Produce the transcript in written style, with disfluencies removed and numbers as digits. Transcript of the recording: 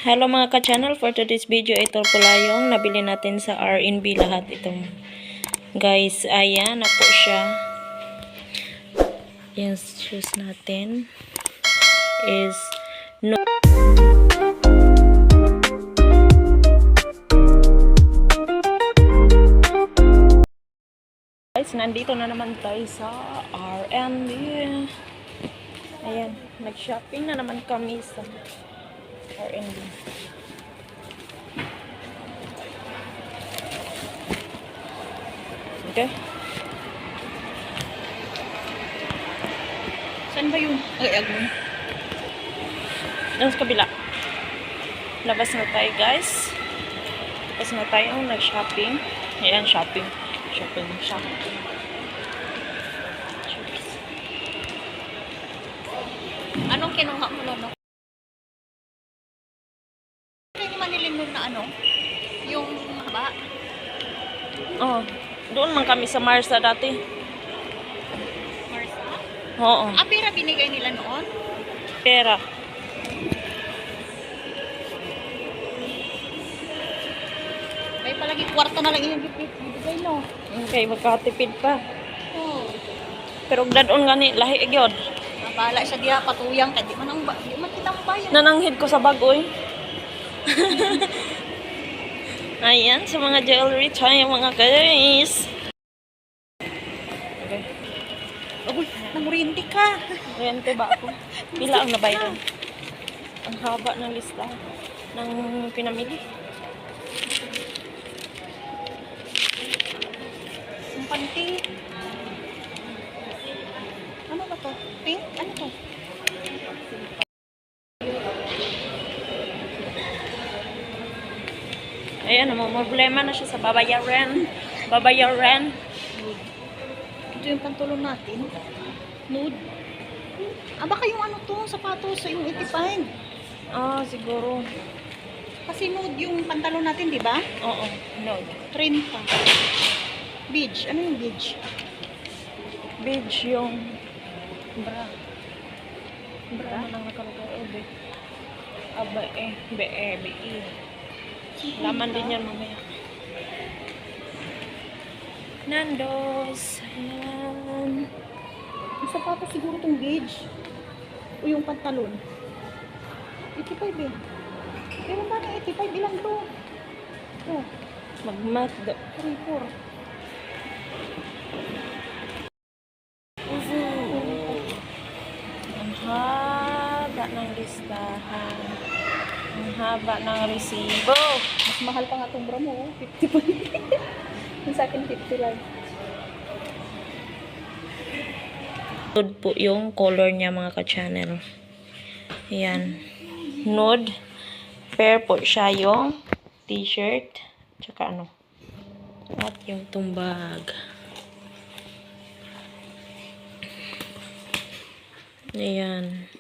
Hello mga ka-channel, for today's video ito pala yung nabili natin sa R&B lahat itong guys, ayan na po siya. Yung shoes natin is no guys, nandito na naman tayo sa R&B. Ayan, nag-shopping na naman kami sa R&B. Okay. Saan ba yung agay-agay? Doon sa kabila. Labas na tayo guys. Labas na tayo nag-shopping. Ayan, shopping. Shopping. Cheers. Anong kinuha mo no? Ano manilin mo na ano? Yung haba? Oh, doon man kami sa Marsa dati. Marsa? Oo. Ah, pera binigay nila noon? Pera. May palagi kwarta na lang yung bibigay no? Okay, magkatipid pa. Oo. Pero dadon gani lahi gyud. Nabala siya diha patuyang kay di man kita mo bayan. Nananghid ko sa bagoy. Ayan, sa mga jewelry tayo mga guys. Okay. Uy, namurinti ka. Ayan ba ako? Pila ang nabayaran? Ang haba ng lista ng pinamili. Yung panty. Ano ba to? Pink? Ano to? Ayan, may problema na siya sa babayaran. Babayaran. Ito yung pantulong natin. Nude. Ah, baka yung ano to, sapatos, yung 85. Ah, siguro. Kasi nude yung pantalon natin, di ba? Oo, no. 30. Beige. Ano yung beige? Beige yung bra. Bra na lang nakalagay. Ebe. Aba eh. Be. Laman din yan mamaya. Nandos. Ayan. Yung sapatos siguro itong beige. O yung pantalon. 85 eh. Pero ba na 85? Ilan to? Oh, Magmat. 3, 4. Ang haba ng listahan. Ang haba ng resibo. Mas mahal pa nga itong bra mo. 50 pa. Yung sa akin 50 lang. Nude po yung color niya mga ka-channel. Ayan. Nude. Pair po siya yung t-shirt. Tsaka ano. At yung tumbag. Ayan.